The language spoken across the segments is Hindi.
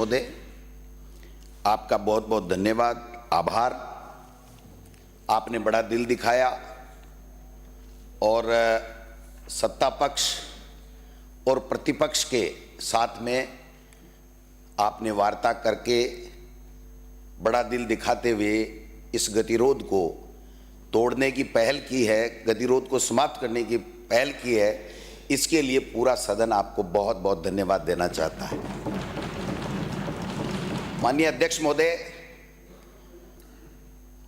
महोदय, आपका बहुत बहुत धन्यवाद, आभार। आपने बड़ा दिल दिखाया और सत्ता पक्ष और प्रतिपक्ष के साथ में आपने वार्ता करके बड़ा दिल दिखाते हुए इस गतिरोध को तोड़ने की पहल की है, गतिरोध को समाप्त करने की पहल की है। इसके लिए पूरा सदन आपको बहुत बहुत धन्यवाद देना चाहता है। माननीय अध्यक्ष महोदय,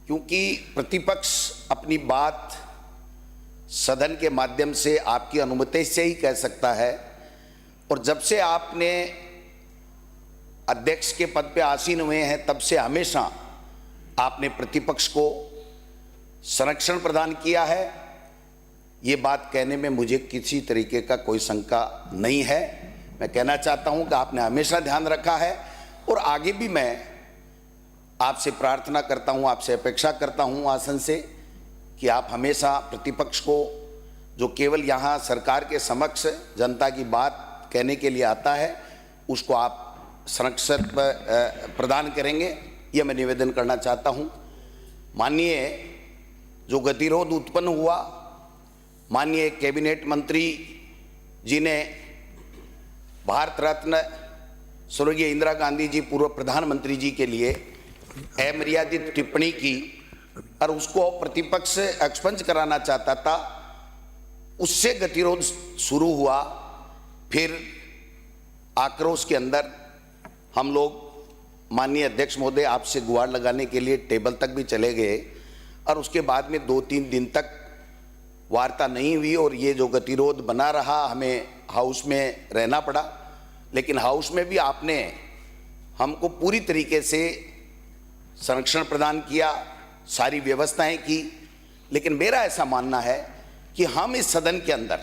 क्योंकि प्रतिपक्ष अपनी बात सदन के माध्यम से आपकी अनुमति से ही कह सकता है, और जब से आपने अध्यक्ष के पद पे आसीन हुए हैं तब से हमेशा आपने प्रतिपक्ष को संरक्षण प्रदान किया है। ये बात कहने में मुझे किसी तरीके का कोई शंका नहीं है। मैं कहना चाहता हूं कि आपने हमेशा ध्यान रखा है और आगे भी मैं आपसे प्रार्थना करता हूं, आपसे अपेक्षा करता हूं आसन से कि आप हमेशा प्रतिपक्ष को, जो केवल यहां सरकार के समक्ष जनता की बात कहने के लिए आता है, उसको आप संरक्षण प्रदान करेंगे, यह मैं निवेदन करना चाहता हूं। माननीय जो गतिरोध उत्पन्न हुआ, माननीय कैबिनेट मंत्री जी ने भारत रत्न स्वर्गीय इंदिरा गांधी जी पूर्व प्रधानमंत्री जी के लिए अमर्यादित टिप्पणी की और उसको प्रतिपक्ष एक्सपंज कराना चाहता था, उससे गतिरोध शुरू हुआ। फिर आक्रोश के अंदर हम लोग माननीय अध्यक्ष महोदय आपसे गुहार लगाने के लिए टेबल तक भी चले गए और उसके बाद में 2-3 दिन तक वार्ता नहीं हुई और ये जो गतिरोध बना रहा, हमें हाउस में रहना पड़ा। लेकिन हाउस में भी आपने हमको पूरी तरीके से संरक्षण प्रदान किया, सारी व्यवस्थाएं की। लेकिन मेरा ऐसा मानना है कि हम इस सदन के अंदर,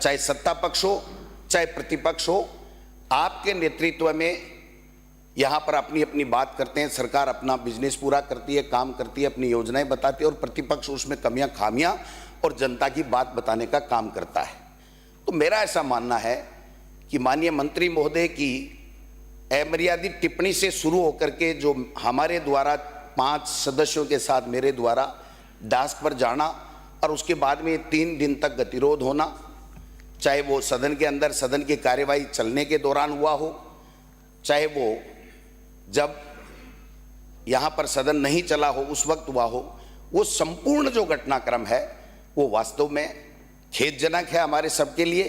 चाहे सत्ता पक्ष हो चाहे प्रतिपक्ष हो, आपके नेतृत्व में यहाँ पर अपनी अपनी बात करते हैं। सरकार अपना बिजनेस पूरा करती है, काम करती है, अपनी योजनाएं बताती है और प्रतिपक्ष उसमें कमियां खामियां और जनता की बात बताने का काम करता है। तो मेरा ऐसा मानना है कि माननीय मंत्री महोदय की अमर्यादित टिप्पणी से शुरू होकर के जो हमारे द्वारा 5 सदस्यों के साथ मेरे द्वारा डास्क पर जाना और उसके बाद में 3 दिन तक गतिरोध होना, चाहे वो सदन के अंदर सदन की कार्यवाही चलने के दौरान हुआ हो, चाहे वो जब यहाँ पर सदन नहीं चला हो उस वक्त हुआ हो, वो संपूर्ण जो घटनाक्रम है वो वास्तव में खेदजनक है हमारे सबके लिए।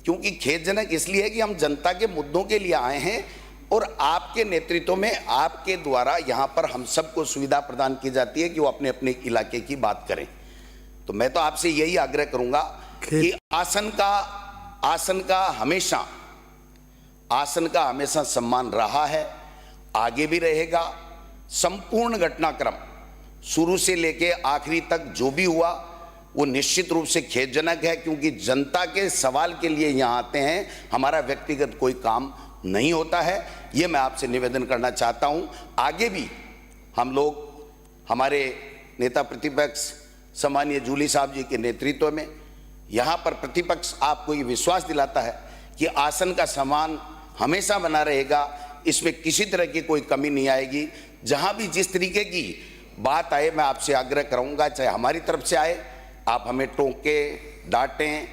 क्योंकि खेदजनक इसलिए है कि हम जनता के मुद्दों के लिए आए हैं और आपके नेतृत्व में आपके द्वारा यहाँ पर हम सबको सुविधा प्रदान की जाती है कि वो अपने अपने इलाके की बात करें। तो मैं तो आपसे यही आग्रह करूंगा कि आसन का हमेशा सम्मान रहा है, आगे भी रहेगा। संपूर्ण घटनाक्रम शुरू से लेके आखिरी तक जो भी हुआ वो निश्चित रूप से खेदजनक है, क्योंकि जनता के सवाल के लिए यहाँ आते हैं, हमारा व्यक्तिगत कोई काम नहीं होता है। ये मैं आपसे निवेदन करना चाहता हूँ। आगे भी हम लोग, हमारे नेता प्रतिपक्ष सम्मानीय जूली साहब जी के नेतृत्व में यहाँ पर प्रतिपक्ष आपको ये विश्वास दिलाता है कि आसन का सम्मान हमेशा बना रहेगा, इसमें किसी तरह की कोई कमी नहीं आएगी। जहाँ भी जिस तरीके की बात आए, मैं आपसे आग्रह करूँगा, चाहे हमारी तरफ से आए, आप हमें टोकें, डांटें,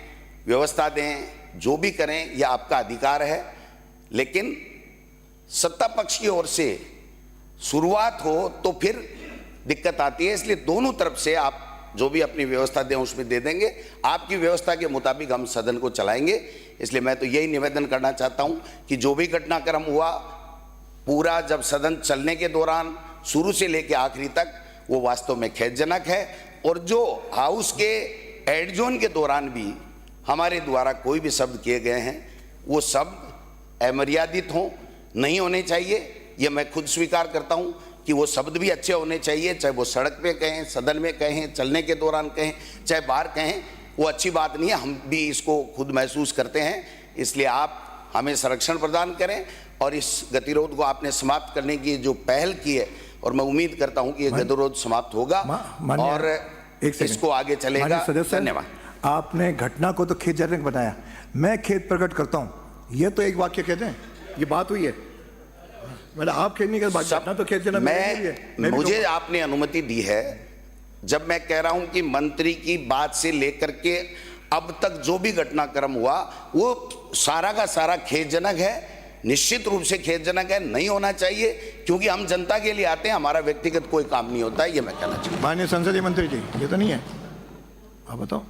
व्यवस्था दें, जो भी करें, यह आपका अधिकार है। लेकिन सत्ता पक्ष की ओर से शुरुआत हो तो फिर दिक्कत आती है, इसलिए दोनों तरफ से आप जो भी अपनी व्यवस्था दें उसमें दे देंगे। आपकी व्यवस्था के मुताबिक हम सदन को चलाएंगे। इसलिए मैं तो यही निवेदन करना चाहता हूं कि जो भी घटनाक्रम हुआ पूरा, जब सदन चलने के दौरान शुरू से लेकर आखिरी तक, वो वास्तव में खेदजनक है। और जो हाउस के एडजोन के दौरान भी हमारे द्वारा कोई भी शब्द किए गए हैं, वो शब्द अमर्यादित हों, नहीं होने चाहिए। ये मैं खुद स्वीकार करता हूं कि वो शब्द भी अच्छे होने चाहिए, चाहे वो सड़क पे कहें, सदन में कहें, चलने के दौरान कहें, चाहे बाहर कहें, वो अच्छी बात नहीं है। हम भी इसको खुद महसूस करते हैं। इसलिए आप हमें संरक्षण प्रदान करें और इस गतिरोध को आपने समाप्त करने की जो पहल की है, और मैं उम्मीद करता हूं कि ये गतिरोध समाप्त होगा और इसको आगे चलेगा। धन्यवाद। आपने घटना को तो खेदजनक बताया, मैं खेद प्रकट करता हूं। ये तो एक वाक्य कहते हैं, ये बात हुई है, मतलब आप खेलने के बाद घटना तो खेलना मुझे आपने अनुमति दी है। जब मैं कह रहा हूं कि मंत्री की बात से लेकर के अब तक जो भी घटनाक्रम हुआ वो सारा का सारा खेदजनक है, निश्चित रूप से खेदजनक है, नहीं होना चाहिए, क्योंकि हम जनता के लिए आते हैं, हमारा व्यक्तिगत कोई काम नहीं होता है, ये मैं कहना चाहूँगा। माननीय संसदीय मंत्री जी, ये तो नहीं है, आप बताओ।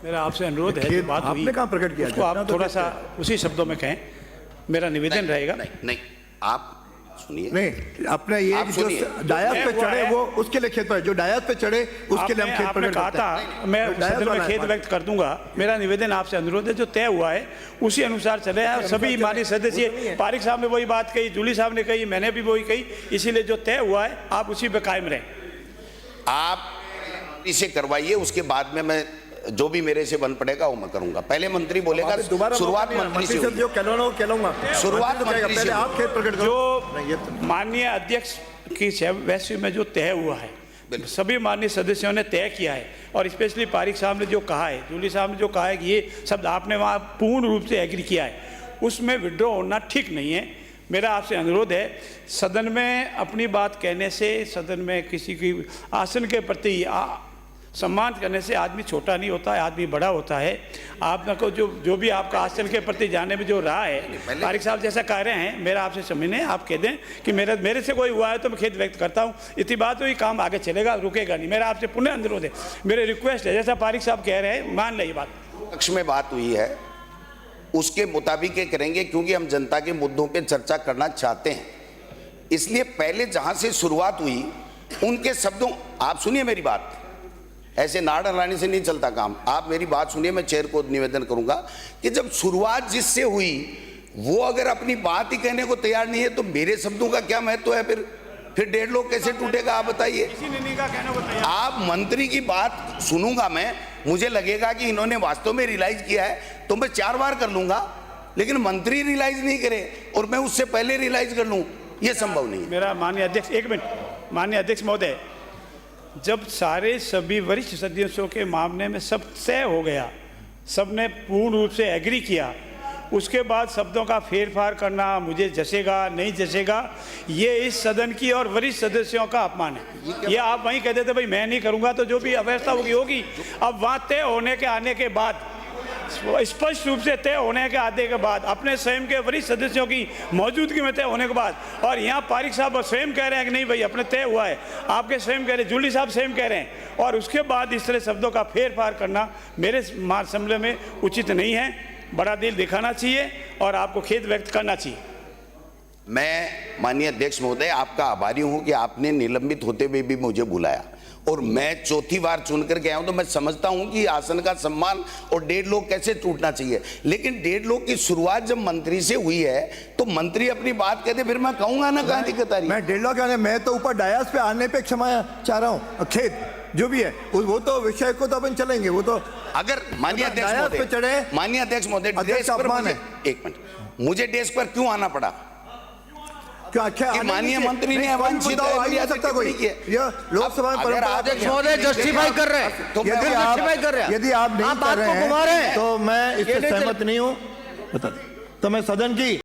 मेरा आपसे अनुरोध है, बात हुई आपने कहाँ प्रकट किया, उसको आप थोड़ा सा उसी शब्दों में कहें, मेरा निवेदन रहेगा। नहीं, आप सुनिए। नहीं, अपने ये जो डायस पे चढ़े वो उसके लिए खेत पर, जो डायस पे चढ़े उसके लिए हम खेत प्रकट कहा था, मैं सदन में खेद व्यक्त कर दूंगा। मेरा निवेदन आपसे अनुरोध है, जो तय हुआ है उसी अनुसार चले और सभी माननीय सदस्य, पारिक साहब ने वही बात कही, जूली साहब ने कही, मैंने भी वही कही, इसीलिए जो तय हुआ है आप उसी पे कायम रहें। आप इसे करवाइए, उसके बाद में मैं जो भी मेरे से बन पड़ेगा वो मैं करूंगा। पहले मंत्री बोलेगा, शुरुआत मंत्री से जो कहूँगा, शुरुआत मंत्री से। आप खेत प्रकट करो। जो माननीय अध्यक्ष की वैश्य में जो तय हुआ है, सभी माननीय सदस्यों ने तय किया है, और स्पेशली पारिक साहब ने जो कहा है, जूली साहब ने जो कहा है कि ये शब्द आपने वहाँ पूर्ण रूप से एग्री किया है, उसमें विड्रॉ होना ठीक नहीं है। मेरा आपसे अनुरोध है, सदन में अपनी बात कहने से, सदन में किसी की आसन के प्रति सम्मान करने से आदमी छोटा नहीं होता है, आदमी बड़ा होता है। आपको जो भी आपका आसन के प्रति जाने में जो रहा है, पारिक साहब जैसा कह रहे हैं, मेरा आपसे समझने, आप कह दें कि मेरे से कोई हुआ है तो मैं खेद व्यक्त करता हूँ, इतनी बात हुई, काम आगे चलेगा, रुकेगा नहीं। मेरा आपसे पुनः अनुरोध है, मेरे रिक्वेस्ट है, जैसा पारिक साहब कह रहे हैं, मान लें ये बात। पक्ष में बात हुई है उसके मुताबिक ये करेंगे, क्योंकि हम जनता के मुद्दों पे चर्चा करना चाहते हैं। इसलिए पहले जहां से शुरुआत हुई उनके शब्दों, आप सुनिए मेरी बात, ऐसे नाड़ हलाने से नहीं चलता काम। आप मेरी बात सुनिए, मैं चेयर को निवेदन करूंगा कि जब शुरुआत जिससे हुई वो अगर अपनी बात ही कहने को तैयार नहीं है तो मेरे शब्दों का क्या महत्व है? फिर 1.5 लोग कैसे टूटेगा, आप बताइए। आप मंत्री की बात सुनूंगा मैं, मुझे लगेगा कि इन्होंने वास्तव में रियलाइज किया है तो मैं 4 बार कर लूंगा, लेकिन मंत्री रियलाइज नहीं करे और मैं उससे पहले रियलाइज कर लूं, यह संभव नहीं। मेरा माननीय अध्यक्ष, एक मिनट, माननीय अध्यक्ष महोदय, जब सारे सभी वरिष्ठ सदस्यों के मामले में सब तय हो गया, सबने पूर्ण रूप से एग्री किया, उसके बाद शब्दों का फेरफार करना मुझे जचेगा नहीं जचेगा, ये इस सदन की और वरिष्ठ सदस्यों का अपमान है। ये आप वहीं कह देते भाई मैं नहीं करूंगा, तो जो भी अव्यवस्था होगी। अब वहाँ तय होने के आने के बाद, स्पष्ट रूप से तय होने के आने के बाद, अपने स्वयं के वरिष्ठ सदस्यों की मौजूदगी में तय होने के बाद, और यहाँ पारिक साहब स्वयं कह रहे हैं कि नहीं भाई अपने तय हुआ है, आपके स्वयं कह रहे हैं, जूली साहब स्वयं कह रहे हैं, और उसके बाद इस तरह शब्दों का फेरफार करना मेरे समझ में उचित नहीं है। बड़ा दिल दिखाना चाहिए और आपको खेद व्यक्त करना चाहिए। मैं माननीय अध्यक्ष महोदय आपका आभारी हूं कि आपने निलंबित होते हुए भी मुझे बुलाया, और मैं चौथी बार चुन करके आया हूं, तो मैं समझता हूं कि आसन का सम्मान और 1.5 लोग कैसे टूटना चाहिए। लेकिन 1.5 लोग की शुरुआत जब मंत्री से हुई है तो मंत्री अपनी बात कहते, फिर मैं कहूंगा ना, कहां दिक्कत आ रही है? मैं 1.5 लोग आने, मैं तो ऊपर डायस पे आने पे क्षमा चाह रहा हूँ। खेत जो भी है वो तो विषय को तो अपन चलेंगे, वो तो अगर माननीय अध्यक्ष महोदय, माननीय अध्यक्ष महोदय, एक मिनट, मुझे डेस्क पर क्यों आना पड़ा? माननीय मंत्री ने अवांछित लोकसभा अध्यक्ष महोदय जस्टिफाई कर रहे हैं, यदि आप नहीं कर रहे हैं तो मैं इससे सहमत नहीं हूँ। तो मैं सदन की